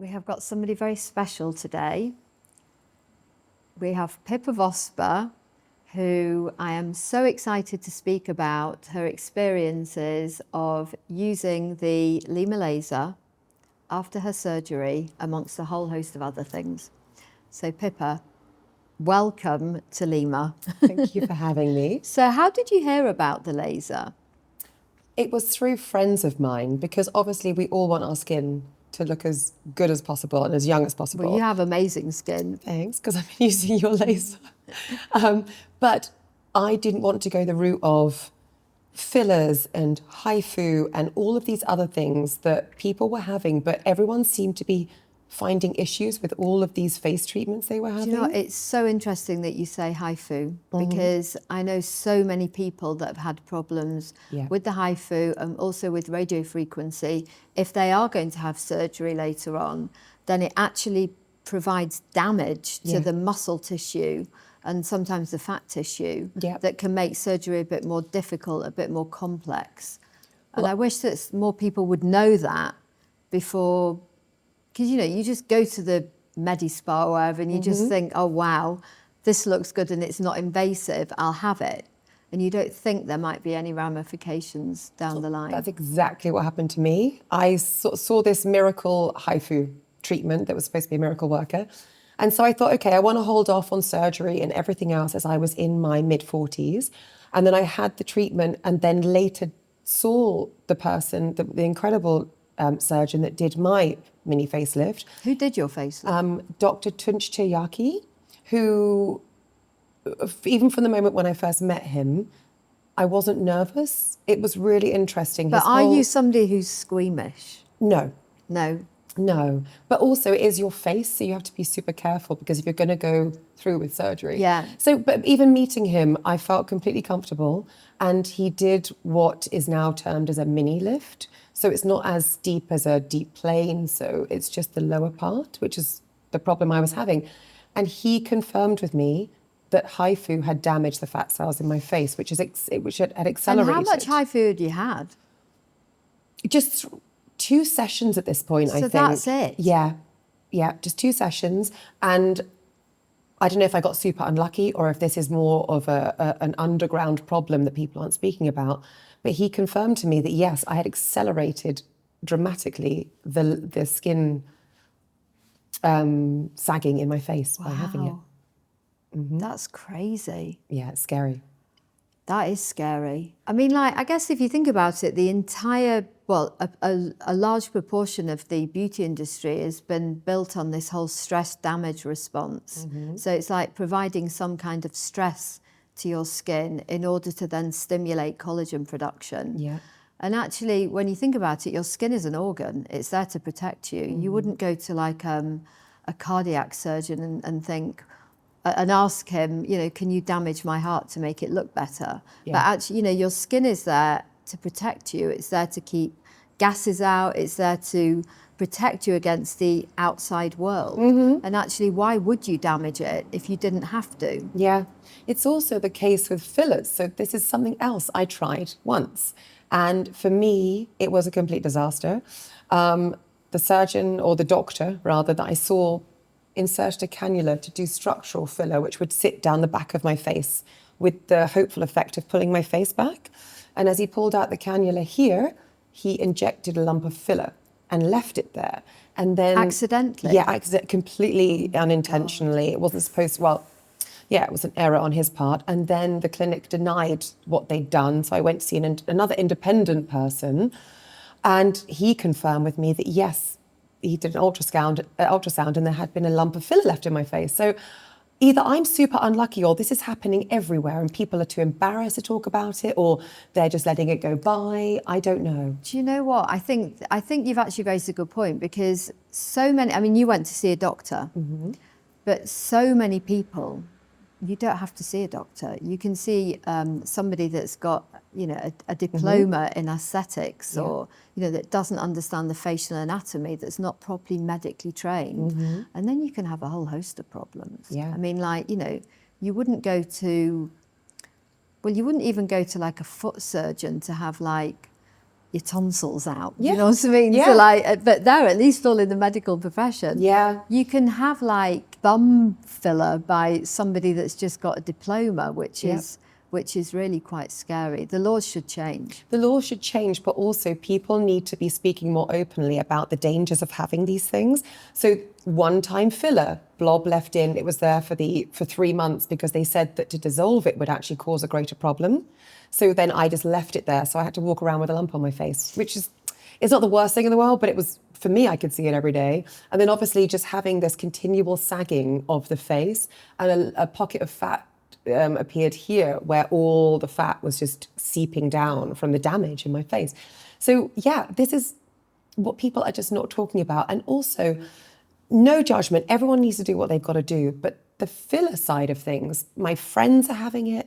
We have got somebody very special today. We have Pippa Vosper, who I am so excited to speak about her experiences of using the Lyma laser after her surgery, amongst a whole host of other things. So Pippa, welcome to Lyma. Thank you for having me. So how did you hear about the laser? It was through friends of mine, because obviously we all want our skin to look as good as possible and as young as possible. Well, you have amazing skin. Thanks, because I've been using your laser. But I didn't want to go the route of fillers and HIFU and all of these other things that people were having, but everyone seemed to be finding issues with all of these face treatments they were having. Do you know what? It's so interesting that you say HIFU, because I know so many people that have had problems with the HIFU and also with radio frequency. If they are going to have surgery later on, then it actually provides damage to the muscle tissue and sometimes the fat tissue that can make surgery a bit more difficult, a bit more complex. And I wish that more people would know that before, because, you know, you just go to the Medi-Spa or wherever and you just think, oh, wow, this looks good and it's not invasive, I'll have it. And you don't think there might be any ramifications down the line. That's exactly what happened to me. I saw this miracle HIFU treatment that was supposed to be a miracle worker. And so I thought, okay, I want to hold off on surgery and everything else as I was in my mid-40s. And then I had the treatment and then later saw the person, the incredible surgeon that did my mini facelift. Who did your facelift? Dr. Tunç Çayaki, who, even from the moment when I first met him, I wasn't nervous. It was really interesting. But are you somebody who's squeamish? No. No. No, but also it is your face, so you have to be super careful, because if you're going to go through with surgery. Yeah. So, but even meeting him, I felt completely comfortable, and he did what is now termed as a mini lift. So it's not as deep as a deep plane, so it's just the lower part, which is the problem I was having. And he confirmed with me that HIFU had damaged the fat cells in my face, which had accelerated. And how much HIFU had you had? Just 2 sessions at this point, I think. So that's it? Yeah, just 2 sessions. And I don't know if I got super unlucky or if this is more of an underground problem that people aren't speaking about. But he confirmed to me that, yes, I had accelerated dramatically the skin sagging in my face by having it. That's crazy. Yeah, it's scary. That is scary. I mean, like, I guess if you think about it, the entire, well, a large proportion of the beauty industry has been built on this whole stress damage response. So it's like providing some kind of stress to your skin in order to then stimulate collagen production. Yeah. And actually, when you think about it, your skin is an organ. It's there to protect you. You wouldn't go to like a cardiac surgeon and think, and ask him, you know, can you damage my heart to make it look better? Yeah. But actually, you know, your skin is there to protect you. It's there to keep gases out. It's there to protect you against the outside world. And actually, why would you damage it if you didn't have to? Yeah. It's also the case with fillers. So this is something else I tried once. And for me, it was a complete disaster. The surgeon, or the doctor rather, that I saw inserted a cannula to do structural filler, which would sit down the back of my face with the hopeful effect of pulling my face back. And as he pulled out the cannula here, he injected a lump of filler and left it there. And then... Accidentally? Yeah, completely unintentionally. It wasn't supposed to, well, yeah, it was an error on his part. And then the clinic denied what they'd done. So I went to see another independent person, and he confirmed with me that, yes, he did an ultrasound and there had been a lump of filler left in my face. So either I'm super unlucky or this is happening everywhere and people are too embarrassed to talk about it, or they're just letting it go by. I don't know. Do you know what? I think you've actually raised a good point, because so many, I mean, you went to see a doctor, but so many people, you don't have to see a doctor. You can see somebody that's got, you know, a diploma in aesthetics, or, you know, that doesn't understand the facial anatomy, that's not properly medically trained. And then you can have a whole host of problems. Yeah. I mean, like, you know, you wouldn't go to, well, you wouldn't even go to like a foot surgeon to have like your tonsils out. Yeah. You know what I mean? Yeah. So like, but they're at least all in the medical profession. Yeah. You can have like thumb filler by somebody that's just got a diploma, which is really quite scary. The laws should change. The law should change, but also people need to be speaking more openly about the dangers of having these things. So one-time filler, blob left in, it was there for 3 months because they said that to dissolve it would actually cause a greater problem. So then I just left it there. So I had to walk around with a lump on my face, which is, it's not the worst thing in the world, but it was, for me, I could see it every day. And then obviously just having this continual sagging of the face and a pocket of fat appeared here where all the fat was just seeping down from the damage in my face. So yeah, this is what people are just not talking about. And also, no judgment, everyone needs to do what they've got to do. But the filler side of things, my friends are having it,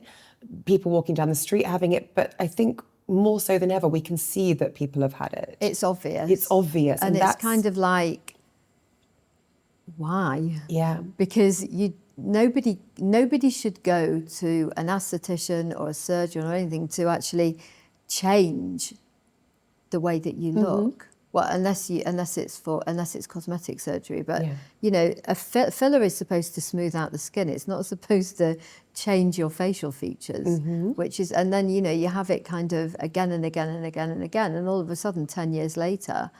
people walking down the street are having it, but I think more so than ever, we can see that people have had it. It's obvious. It's obvious. And it's kind of like, why? Yeah. Because nobody should go to an esthetician or a surgeon or anything to actually change the way that you look. Well, unless it's cosmetic surgery, but you know, a filler is supposed to smooth out the skin. It's not supposed to change your facial features, which is, and then you know you have it kind of again and again and again and again, and all of a sudden 10 years later,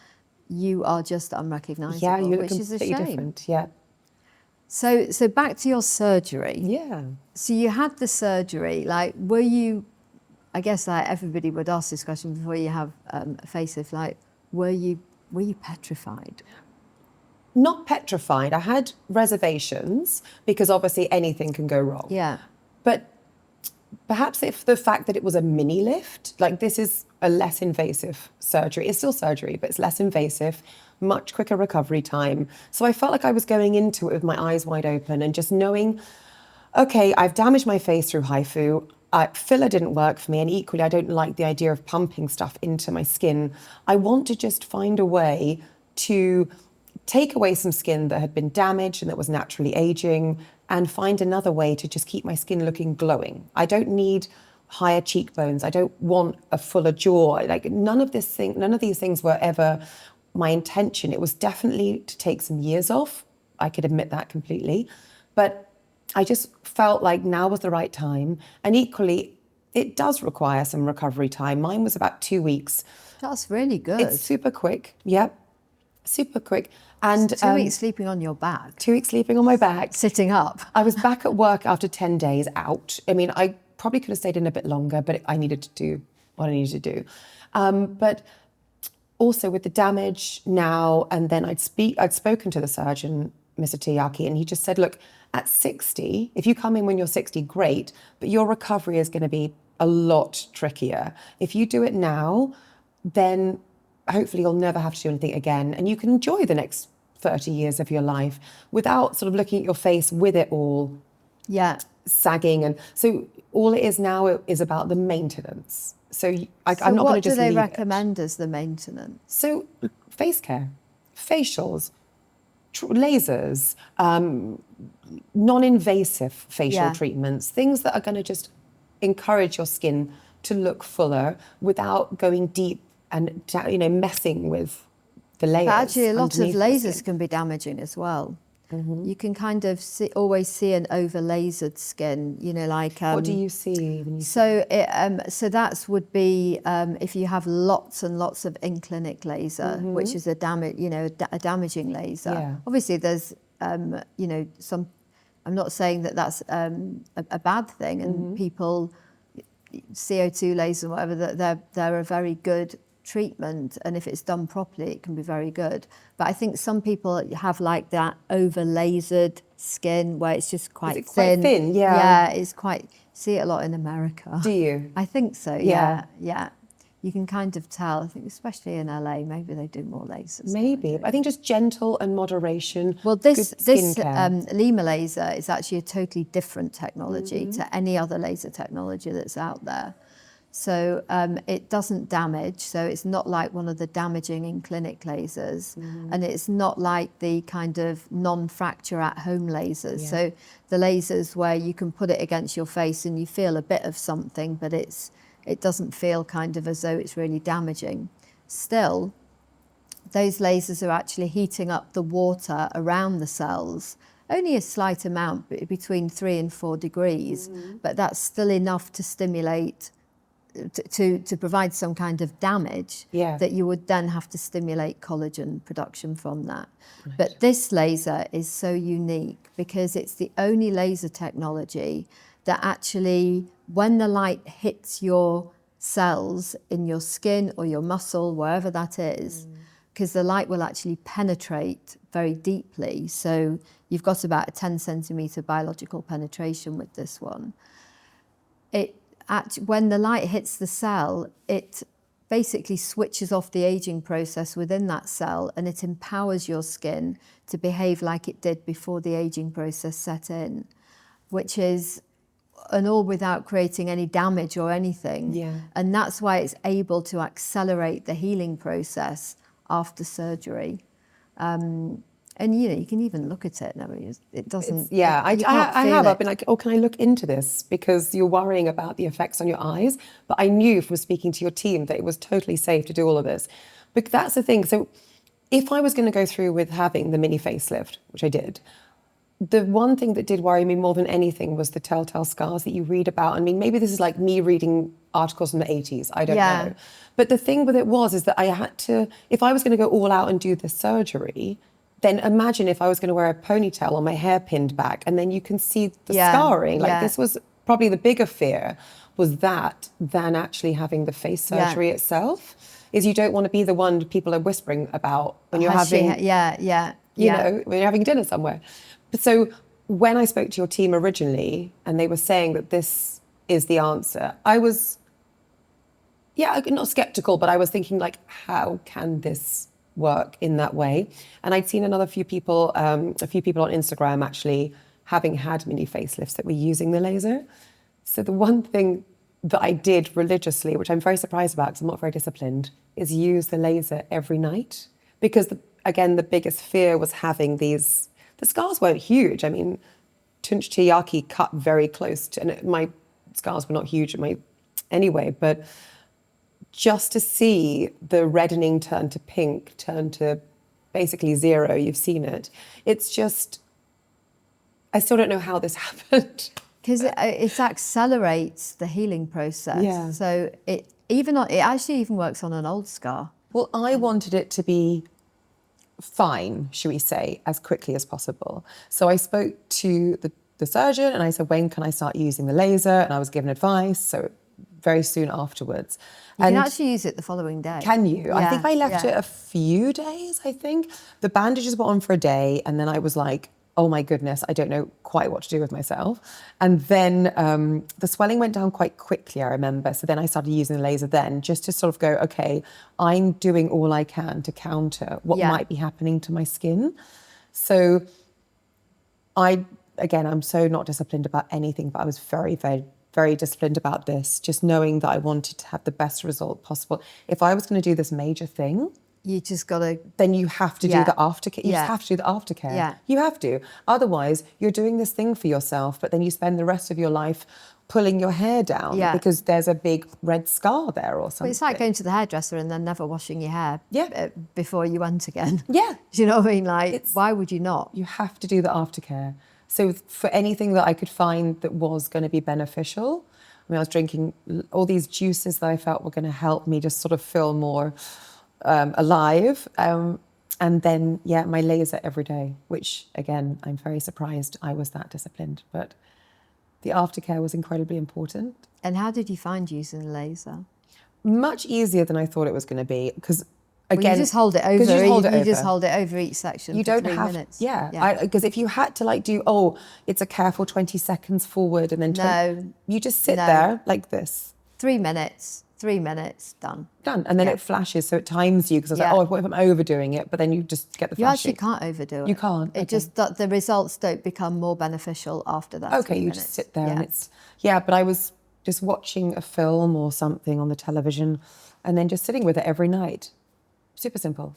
you are just unrecognisable. Yeah, you look which is a shame. different. Yeah. So back to your surgery. Yeah. So you had the surgery. Like, were you? I guess like everybody would ask this question before you have a facelift. Like, were you petrified? Not petrified. I had reservations because obviously anything can go wrong. Yeah. But perhaps if the fact that it was a mini lift, like this is a less invasive surgery. It's still surgery, but it's less invasive, much quicker recovery time. So I felt like I was going into it with my eyes wide open and just knowing, okay, I've damaged my face through HIFU. Filler didn't work for me, and equally, I don't like the idea of pumping stuff into my skin. I want to just find a way to take away some skin that had been damaged and that was naturally aging, and find another way to just keep my skin looking glowing. I don't need higher cheekbones. I don't want a fuller jaw. Like none of these things were ever my intention. It was definitely to take some years off. I could admit that completely, but I just felt like now was the right time. And equally, it does require some recovery time. Mine was about 2 weeks. That's really good. It's super quick. Yep. Super quick. And 2 weeks sleeping on your back. 2 weeks sleeping on my back. Sitting up. I was back at work after 10 days out. I mean, I probably could have stayed in a bit longer, but I needed to do what I needed to do. But also with the damage now, and then I'd spoken to the surgeon, Mr. Tiyaki, and he just said, look, at 60, if you come in when you're 60, great, but your recovery is going to be a lot trickier. If you do it now, then hopefully you'll never have to do anything again, and you can enjoy the next 30 years of your life without sort of looking at your face with it all sagging. And so all it is now is about the maintenance. So I'm not going to just leave it. What do they recommend as the maintenance? So face care, facials, lasers, non-invasive facial treatments, things that are going to just encourage your skin to look fuller without going deep and messing with the layers. But actually, a lot of lasers can be damaging as well. You can kind of always see an over-lasered skin, like... what do you see when you so that would be if you have lots and lots of in-clinic laser, which is a damaging laser. Yeah. Obviously, there's, some... I'm not saying that that's a bad thing, and people, CO2 laser, whatever, they're a very good treatment, and if it's done properly it can be very good. But I think some people have like that over lasered skin where it's just quite thin. Quite thin? Yeah, it's quite, see it a lot in America. Do you? I think so. Yeah. You can kind of tell. I think especially in LA, maybe they do more lasers. Maybe. I think just gentle and moderation. Well, this Lyma laser is actually a totally different technology to any other laser technology that's out there. So it doesn't damage, so it's not like one of the damaging in-clinic lasers, and it's not like the kind of non-fracture at-home lasers. Yeah. So the lasers where you can put it against your face and you feel a bit of something, but it doesn't feel kind of as though it's really damaging. still, those lasers are actually heating up the water around the cells, only a slight amount, between 3 and 4 degrees, but that's still enough to stimulate, to provide some kind of damage that you would then have to stimulate collagen production from that. Right. But this laser is so unique because it's the only laser technology that actually, when the light hits your cells in your skin or your muscle, wherever that is, because the light will actually penetrate very deeply. So you've got about a 10 centimetre biological penetration with this one. When the light hits the cell, it basically switches off the aging process within that cell, and it empowers your skin to behave like it did before the aging process set in, which is and all without creating any damage or anything. Yeah. And that's why it's able to accelerate the healing process after surgery. And you can even look at it. I mean, it doesn't. I have. I've been like, oh, can I look into this? Because you're worrying about the effects on your eyes. But I knew from speaking to your team that it was totally safe to do all of this. But that's the thing. So if I was going to go through with having the mini facelift, which I did, the one thing that did worry me more than anything was the telltale scars that you read about. I mean, maybe this is like me reading articles from the 80s. I don't know. But the thing with it is that I had to, if I was going to go all out and do the surgery, then imagine if I was going to wear a ponytail or my hair pinned back, and then you can see the scarring. Like this was probably the bigger fear was that than actually having the face surgery itself. Is you don't want to be the one people are whispering about when you're having, you know, when you're having dinner somewhere. So when I spoke to your team originally and they were saying that this is the answer, I was, not skeptical, but I was thinking like, how can this work in that way? And I'd seen a few people on Instagram actually having had mini facelifts that were using the laser. So the one thing that I did religiously, which I'm very surprised about because I'm not very disciplined, is use the laser every night. Because again, the biggest fear was having these. The scars weren't huge. I mean, Tunç Tiryaki cut very close to, and my scars were not huge anyway, but just to see the reddening turn to pink, turn to basically zero, you've seen it. It's just, I still don't know how this happened. Because it accelerates the healing process. Yeah. So it actually even works on an old scar. Well, I wanted it to be fine, should we say, as quickly as possible. So I spoke to the surgeon and I said, when can I start using the laser? And I was given advice, so very soon afterwards. You can actually use it the following day. Can you? Yeah, I think I left it a few days, I think. The bandages were on for a day and then I was like, oh my goodness, I don't know quite what to do with myself. And then the swelling went down quite quickly, I remember. So then I started using the laser then just to sort of go, okay, I'm doing all I can to counter what might be happening to my skin. So I'm so not disciplined about anything, but I was very, very, very disciplined about this, just knowing that I wanted to have the best result possible. If I was going to do this major thing, you just got to... Then you have to do the aftercare. You just have to do the aftercare. Yeah. You have to. Otherwise, you're doing this thing for yourself, but then you spend the rest of your life pulling your hair down because there's a big red scar there or something. Well, it's like going to the hairdresser and then never washing your hair before you went again. Yeah. Do you know what I mean? Like, why would you not? You have to do the aftercare. So for anything that I could find that was going to be beneficial, I mean, I was drinking all these juices that I felt were going to help me just sort of feel more... alive, and then my laser every day, which again I'm very surprised I was that disciplined, but the aftercare was incredibly important. And how did you find using the laser? Much easier than I thought it was going to be, because again, you just hold it over. You just hold it over each section. You for don't 3 have minutes. Because if you had to like do it's a careful 20 seconds forward and then you just sit there like this. 3 minutes. 3 minutes, done. And then it flashes, so it times you, because I was like, what if I'm overdoing it? But then you just get the flashing. You actually can't overdo it. You can't. It just, the results don't become more beneficial after that. Okay, you just sit there and it's... Yeah, but I was just watching a film or something on the television and then just sitting with it every night. Super simple.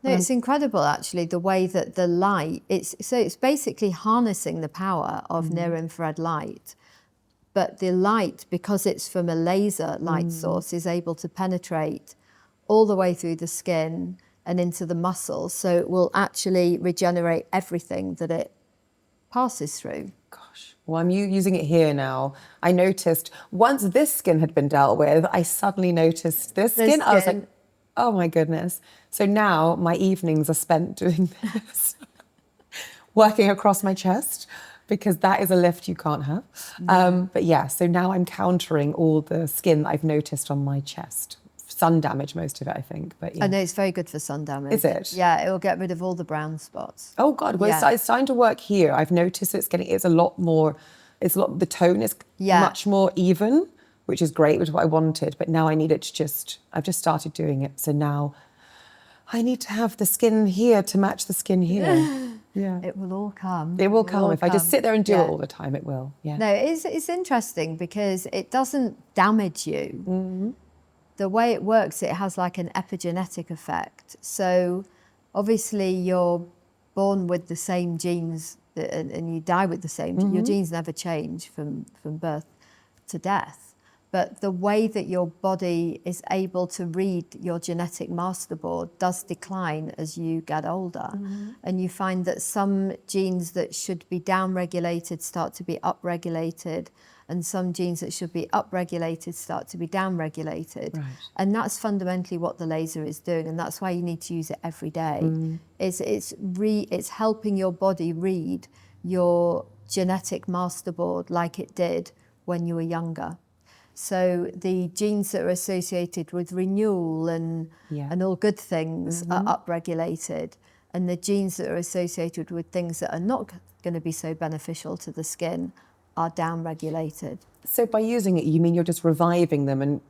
No, it's incredible, actually, the way that the light... It's basically harnessing the power of near-infrared light. But the light, because it's from a laser light source, is able to penetrate all the way through the skin and into the muscles. So it will actually regenerate everything that it passes through. Gosh, well, I'm using it here now. I noticed once this skin had been dealt with, I suddenly noticed this skin. I was like, oh my goodness. So now my evenings are spent doing this, working across my chest, because that is a lift you can't have. But yeah, so now I'm countering all the skin that I've noticed on my chest. Sun damage, most of it, I think. But yeah. I know it's very good for sun damage. Is it? Yeah, it will get rid of all the brown spots. Oh God, well, it's starting to work here. I've noticed it's a lot more, the tone is much more even, which is great, which is what I wanted. But now I need it to I've just started doing it. So now I need to have the skin here to match the skin here. Yeah. It will all come. It will come. If I just sit there and do it all the time, it will. Yeah. No, it's interesting because it doesn't damage you. Mm-hmm. The way it works, it has like an epigenetic effect. So obviously you're born with the same genes and you die with the same. Your genes never change from birth to death. But the way that your body is able to read your genetic masterboard does decline as you get older. And you find that some genes that should be down-regulated start to be up-regulated, and some genes that should be up-regulated start to be down-regulated. Right. And that's fundamentally what the laser is doing, and that's why you need to use it every day. It's helping your body read your genetic masterboard like it did when you were younger. So the genes that are associated with renewal and all good things are upregulated, and the genes that are associated with things that are not going to be so beneficial to the skin are downregulated. So by using it, you mean you're just reviving them and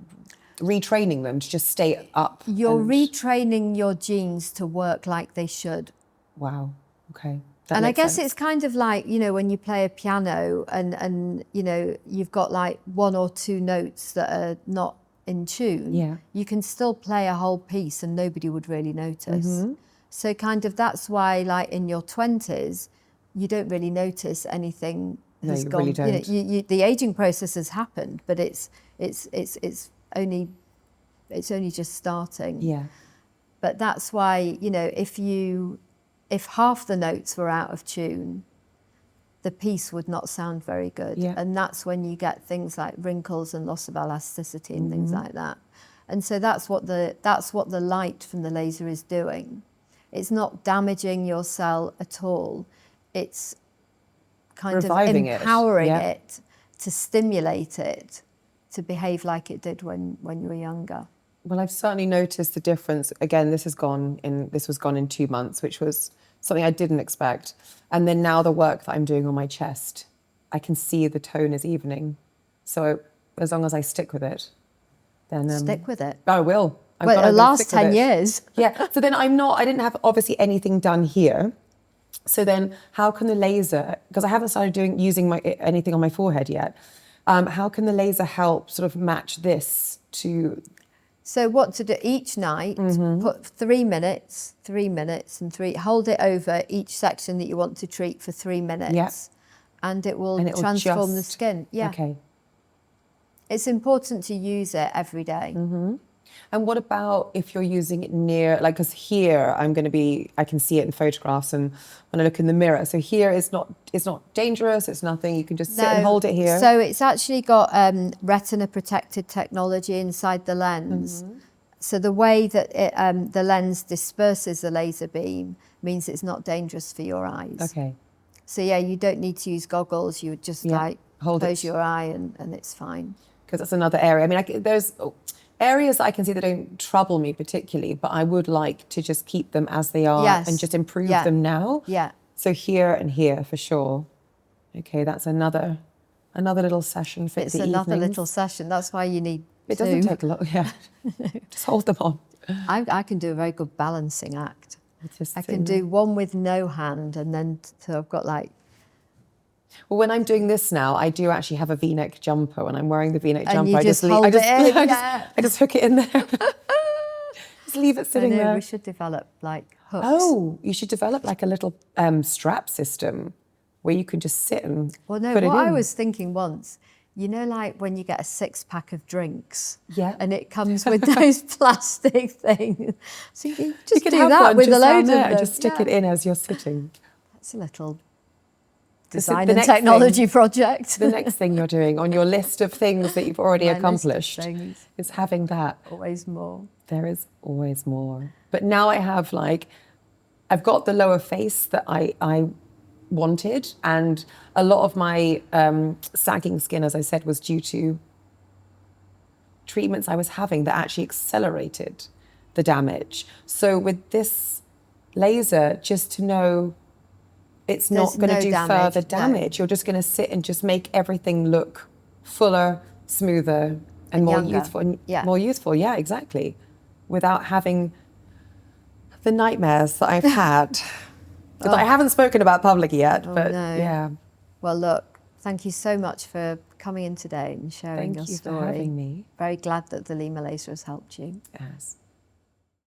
retraining them to just stay up? You're retraining your genes to work like they should. Wow. Okay. And I guess it's kind of like, you know, when you play a piano and you know, you've got like one or two notes that are not in tune, you can still play a whole piece and nobody would really notice. So kind of that's why, like in your 20s, you don't really notice anything has gone. Really don't. You know, the aging process has happened, but it's only just starting. Yeah. But that's why, you know, if half the notes were out of tune, the piece would not sound very good. Yeah. And that's when you get things like wrinkles and loss of elasticity and things like that. And so that's what the light from the laser is doing. It's not damaging your cell at all. It's kind reviving of empowering it to stimulate it to behave like it did when you were younger. Well, I've certainly noticed the difference. Again, this was gone in 2 months, which was something I didn't expect. And then now the work that I'm doing on my chest, I can see the tone is evening. So as long as I stick with it, then... stick with it. I will. Well, the last 10 years. Yeah. So then I didn't have obviously anything done here. So then how can the laser, because I haven't started using anything on my forehead yet, how can the laser help sort of match this to... So what to do each night, put 3 minutes, and hold it over each section that you want to treat for 3 minutes, and it will transform the skin. Yeah. Okay. It's important to use it every day. And what about if you're using it near, like, because here I can see it in photographs and when I look in the mirror. So here it's not dangerous, it's nothing, you can just sit and hold it here. So it's actually got retina protected technology inside the lens. So the way that the lens disperses the laser beam means it's not dangerous for your eyes. Okay. So yeah, you don't need to use goggles, you would just close your eye and it's fine. Because that's another area. I mean, there's areas that I can see that don't trouble me particularly, but I would like to just keep them as they are and just improve them now. Yeah. So here and here for sure. Okay, that's another little session for the evenings. It's another little session. That's why you need It doesn't take a lot, Just hold them on. I can do a very good balancing act. I can do one with no hand and then, so I've got like... Well, when I'm doing this now, I do actually have a V-neck jumper. When I'm wearing the V-neck jumper, I just hook it in there. Just leave it sitting there. We should develop like hooks. Oh, you should develop like a little strap system where you can just sit and put it in. What I was thinking once You know, like when you get a 6-pack of drinks, Yeah. and it comes with those plastic things. So you just can do have that one with a just load down of there them. and just stick it in as you're sitting. That's a little The design the and next technology thing- project. The next thing you're doing on your list of things that you've already My list of accomplished things. is having that. Always more. There is always more. But now I have I've got the lower face that I wanted, and a lot of my sagging skin, as I said, was due to treatments I was having that actually accelerated the damage. So with this laser, just to know it's There's not going to no do damage, further no. damage. You're just going to sit and just make everything look fuller, smoother, and more younger. youthful. Yeah. More youthful, yeah, exactly. Without having the nightmares that I've had. That I haven't spoken about publicly yet, but no. yeah. Well, look, thank you so much for coming in today and sharing your Thank you story. for having me. Very glad that the Lyma laser has helped you. Yes.